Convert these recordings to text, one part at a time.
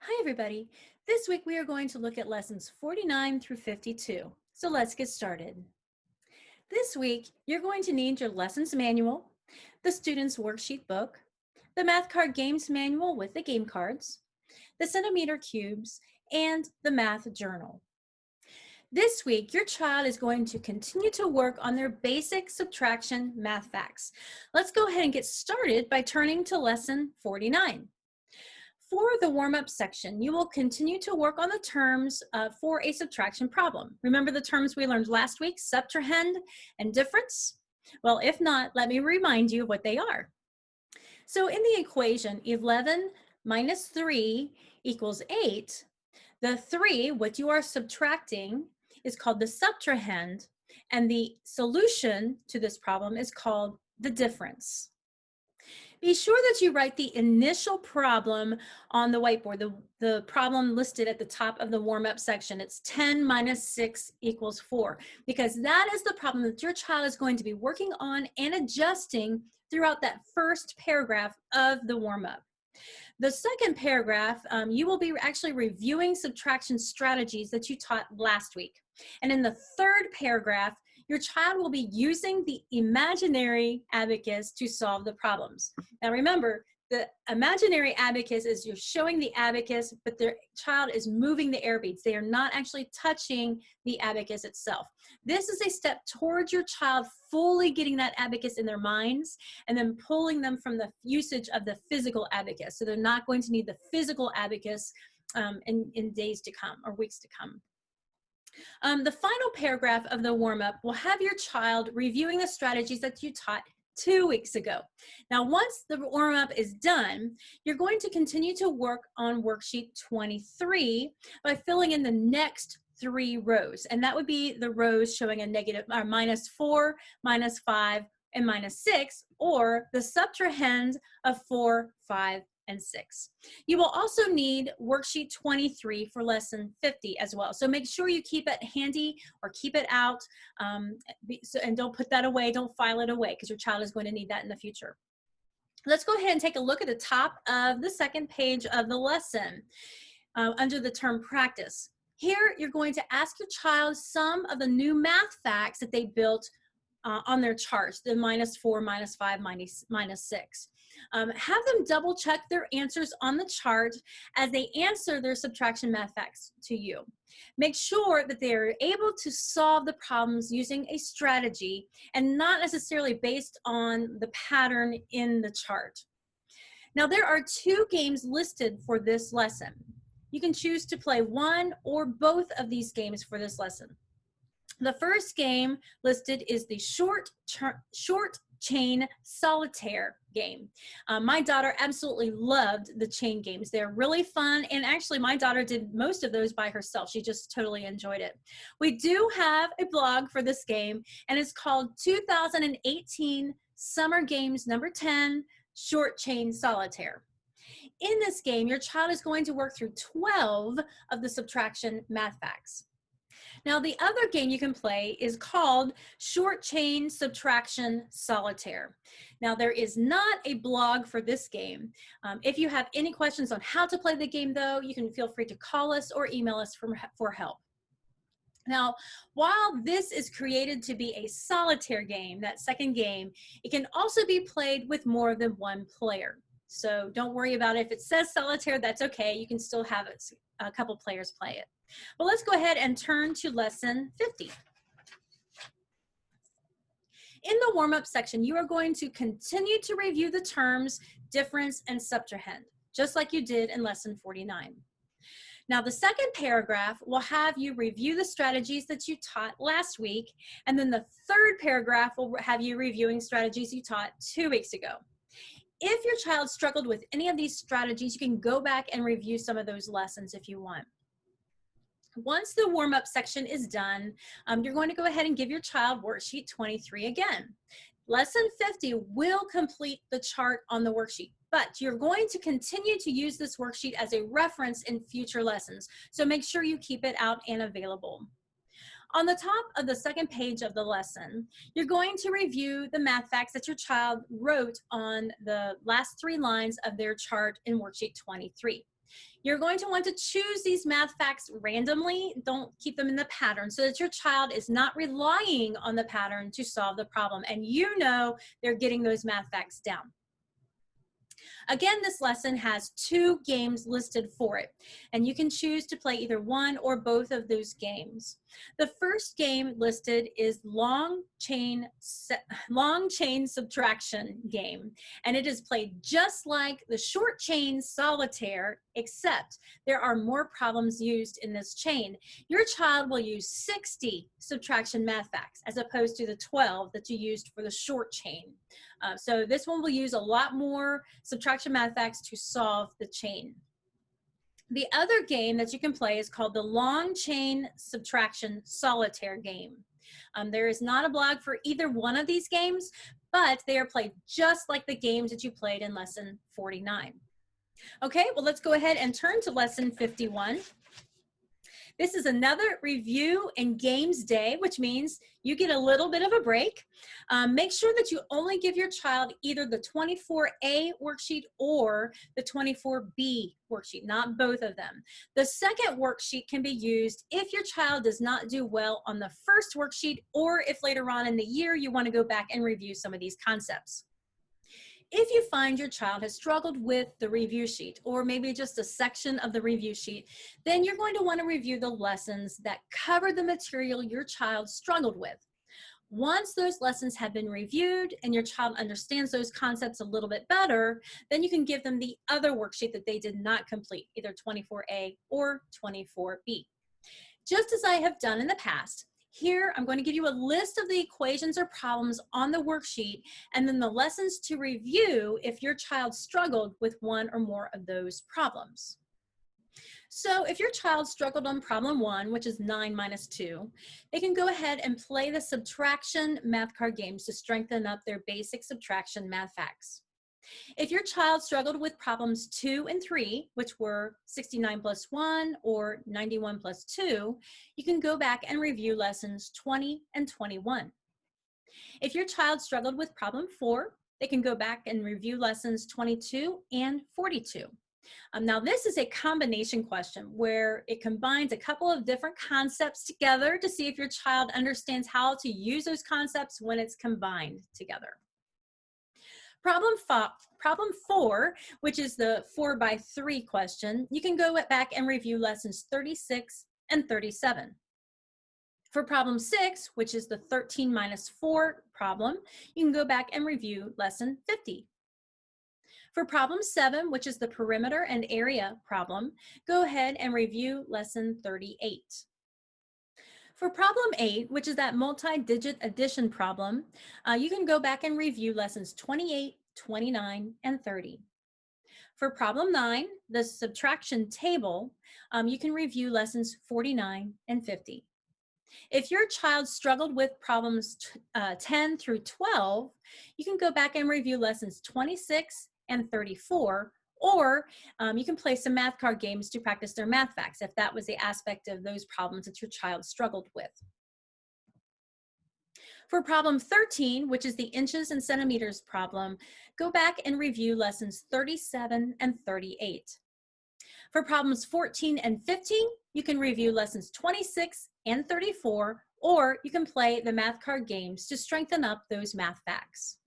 Hi everybody. This week we are going to look at lessons 49 through 52. So let's get started. This week you're going to need your lessons manual, the student's worksheet book, the math card games manual with the game cards, the centimeter cubes, and the math journal. This week, your child is going to continue to work on their basic subtraction math facts. Let's go ahead and get started by turning to lesson 49. For the warm-up section, you will continue to work on the terms for a subtraction problem. Remember the terms we learned last week, subtrahend and difference? Well, if not, let me remind you of what they are. So in the equation, 11 minus 3 equals 8. The 3, what you are subtracting, is called the subtrahend, and the solution to this problem is called the difference. Be sure that you write the initial problem on the whiteboard, the problem listed at the top of the warm-up section. It's 10 minus 6 equals 4, because that is the problem that your child is going to be working on and adjusting throughout that first paragraph of the warm-up. The second paragraph, you will be actually reviewing subtraction strategies that you taught last week. And in the third paragraph, your child will be using the imaginary abacus to solve the problems. Now remember, the imaginary abacus is you're showing the abacus, but their child is moving the air beads. They are not actually touching the abacus itself. This is a step towards your child fully getting that abacus in their minds and then pulling them from the usage of the physical abacus. So they're not going to need the physical abacus in days to come or weeks to come. The final paragraph of the warm-up will have your child reviewing the strategies that you taught 2 weeks ago. Now, once the warm-up is done, you're going to continue to work on worksheet 23 by filling in the next 3 rows. And that would be the rows showing a negative or minus 4, minus 5, and minus 6, or the subtrahend of 4, 5, and 6. You will also need worksheet 23 for lesson 50 as well. So make sure you keep it handy or keep it out and don't put that away, don't file it away because your child is going to need that in the future. Let's go ahead and take a look at the top of the second page of the lesson under the term practice. Here you're going to ask your child some of the new math facts that they built on their charts, the minus 4, minus 5, minus 6. Have them double check their answers on the chart as they answer their subtraction math facts to you. Make sure that they are able to solve the problems using a strategy and not necessarily based on the pattern in the chart. Now, there are 2 games listed for this lesson. You can choose to play one or both of these games for this lesson. The first game listed is the short chain solitaire game. My daughter absolutely loved the chain games. They're really fun, and actually my daughter did most of those by herself. She just totally enjoyed it. We do have a blog for this game, and it's called 2018 Summer Games Number 10 Short Chain Solitaire. In this game, your child is going to work through 12 of the subtraction math facts. Now, the other game you can play is called Short Chain Subtraction Solitaire. Now, there is not a blog for this game. If you have any questions on how to play the game, though, you can feel free to call us or email us for help. Now, while this is created to be a solitaire game, that second game, it can also be played with more than one player. So don't worry about it. If it says solitaire, that's okay. You can still have a couple players play it. Well, let's go ahead and turn to lesson 50. In the warm-up section, you are going to continue to review the terms difference and subtrahend, just like you did in lesson 49. Now, the second paragraph will have you review the strategies that you taught last week, and then the third paragraph will have you reviewing strategies you taught 2 weeks ago. If your child struggled with any of these strategies, you can go back and review some of those lessons if you want. Once the warm-up section is done, you're going to go ahead and give your child worksheet 23 again. Lesson 50 will complete the chart on the worksheet, but you're going to continue to use this worksheet as a reference in future lessons, so make sure you keep it out and available. On the top of the second page of the lesson, you're going to review the math facts that your child wrote on the last 3 lines of their chart in worksheet 23. You're going to want to choose these math facts randomly. Don't keep them in the pattern so that your child is not relying on the pattern to solve the problem, and you know they're getting those math facts down. Again, this lesson has 2 games listed for it, and you can choose to play either one or both of those games. The first game listed is long chain subtraction game, and it is played just like the short chain solitaire, except there are more problems used in this chain. Your child will use 60 subtraction math facts as opposed to the 12 that you used for the short chain. So this one will use a lot more subtraction math facts to solve the chain. The other game that you can play is called the long chain subtraction solitaire game. There is not a blog for either one of these games, but they are played just like the games that you played in lesson 49. Okay, well, let's go ahead and turn to lesson 51. This is another review and games day, which means you get a little bit of a break. Make sure that you only give your child either the 24A worksheet or the 24B worksheet, not both of them. The second worksheet can be used if your child does not do well on the first worksheet, or if later on in the year you want to go back and review some of these concepts. If you find your child has struggled with the review sheet, or maybe just a section of the review sheet, then you're going to want to review the lessons that cover the material your child struggled with. Once those lessons have been reviewed and your child understands those concepts a little bit better, then you can give them the other worksheet that they did not complete, either 24A or 24B. Just as I have done in the past, here, I'm going to give you a list of the equations or problems on the worksheet, and then the lessons to review if your child struggled with one or more of those problems. So if your child struggled on problem 1, which is 9 minus 2, they can go ahead and play the subtraction math card games to strengthen up their basic subtraction math facts. If your child struggled with problems 2 and 3, which were 69 plus 1 or 91 plus 2, you can go back and review lessons 20 and 21. If your child struggled with problem 4, they can go back and review lessons 22 and 42. Now this is a combination question where it combines a couple of different concepts together to see if your child understands how to use those concepts when it's combined together. Problem 4, which is the 4 by 3 question, you can go back and review lessons 36 and 37. For problem 6, which is the 13 minus 4 problem, you can go back and review lesson 50. For problem 7, which is the perimeter and area problem, go ahead and review lesson 38. For problem 8, which is that multi-digit addition problem, you can go back and review lessons 28, 29, and 30. For problem 9, the subtraction table, you can review lessons 49 and 50. If your child struggled with problems 10 through 12, you can go back and review lessons 26 and 34, or you can play some math card games to practice their math facts if that was the aspect of those problems that your child struggled with. For problem 13, which is the inches and centimeters problem, go back and review lessons 37 and 38. For problems 14 and 15, you can review lessons 26 and 34, or you can play the math card games to strengthen up those math facts.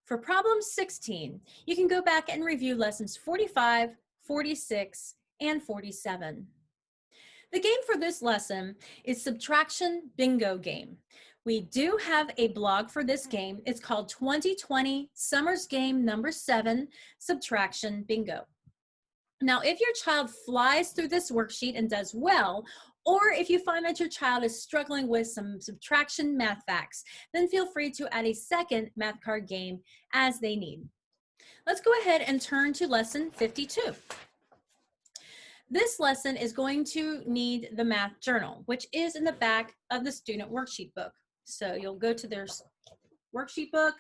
For problem 16, you can go back and review lessons 45, 46, and 47. The game for this lesson is Subtraction Bingo Game. We do have a blog for this game. It's called 2020 Summer's Game Number 7, Subtraction Bingo. Now, if your child flies through this worksheet and does well, or if you find that your child is struggling with some subtraction math facts, then feel free to add a second math card game as they need. Let's go ahead and turn to lesson 52. This lesson is going to need the math journal, which is in the back of the student worksheet book. So you'll go to their worksheet book,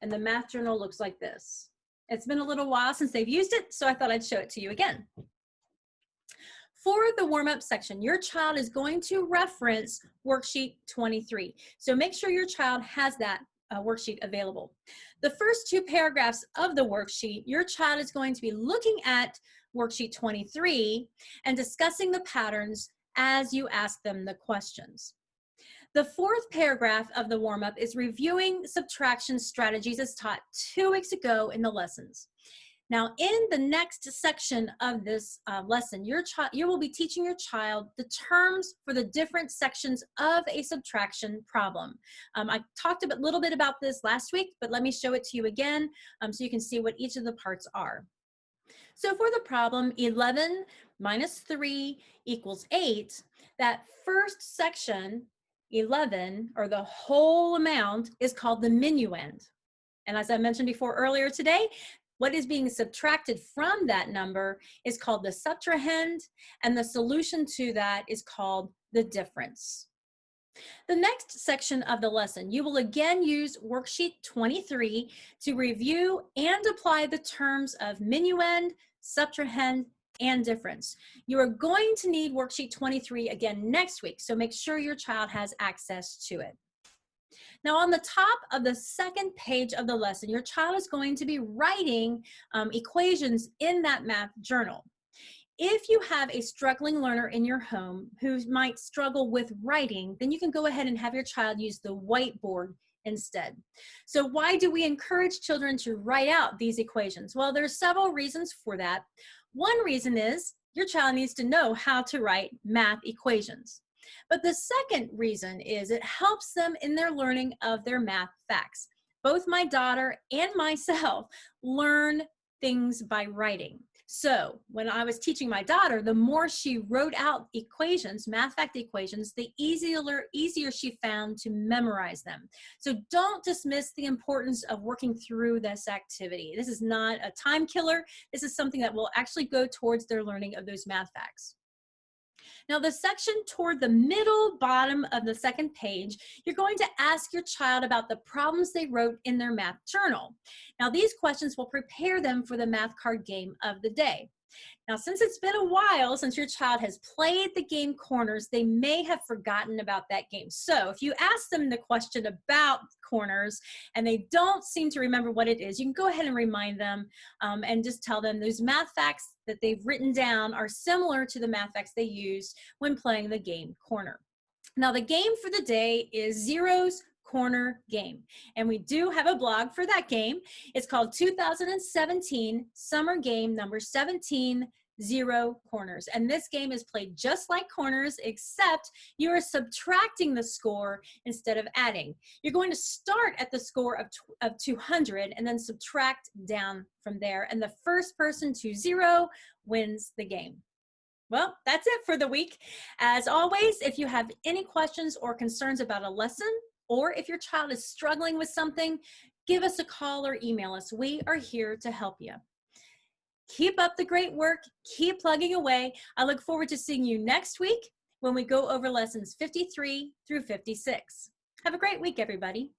and the math journal looks like this. It's been a little while since they've used it, so I thought I'd show it to you again. For the warm-up section, your child is going to reference worksheet 23. So make sure your child has that worksheet available. The first 2 paragraphs of the worksheet, your child is going to be looking at worksheet 23 and discussing the patterns as you ask them the questions. The 4th paragraph of the warm-up is reviewing subtraction strategies as taught 2 weeks ago in the lessons. Now, in the next section of this lesson, you will be teaching your child the terms for the different sections of a subtraction problem. I talked a little bit about this last week, but let me show it to you again so you can see what each of the parts are. So for the problem, 11 minus 3 equals 8, that first section, 11, or the whole amount, is called the minuend. And as I mentioned before earlier today, what is being subtracted from that number is called the subtrahend, and the solution to that is called the difference. The next section of the lesson, you will again use worksheet 23 to review and apply the terms of minuend, subtrahend, and difference. You are going to need worksheet 23 again next week, so make sure your child has access to it. Now, on the top of the second page of the lesson, your child is going to be writing equations in that math journal. If you have a struggling learner in your home who might struggle with writing, then you can go ahead and have your child use the whiteboard instead. So why do we encourage children to write out these equations? Well, there's several reasons for that. One reason is your child needs to know how to write math equations. But the second reason is it helps them in their learning of their math facts. Both my daughter and myself learn things by writing. So when I was teaching my daughter, the more she wrote out equations, math fact equations, the easier she found to memorize them. So don't dismiss the importance of working through this activity. This is not a time killer. This is something that will actually go towards their learning of those math facts. Now, the section toward the middle bottom of the second page, you're going to ask your child about the problems they wrote in their math journal. Now, these questions will prepare them for the math card game of the day. Now, since it's been a while since your child has played the game Corners, they may have forgotten about that game. So if you ask them the question about Corners and they don't seem to remember what it is, you can go ahead and remind them and just tell them those math facts that they've written down are similar to the math facts they used when playing the game Corner. Now, the game for the day is Zero's Corner Game, and we do have a blog for that game. It's called 2017 Summer Game number 17, Zero Corners, and this game is played just like Corners, except you are subtracting the score instead of adding. You're going to start at the score of 200 and then subtract down from there, and the first person to 0 wins the game. Well, that's it for the week. As always, if you have any questions or concerns about a lesson, or if your child is struggling with something, give us a call or email us. We are here to help you. Keep up the great work. Keep plugging away. I look forward to seeing you next week when we go over lessons 53 through 56. Have a great week, everybody.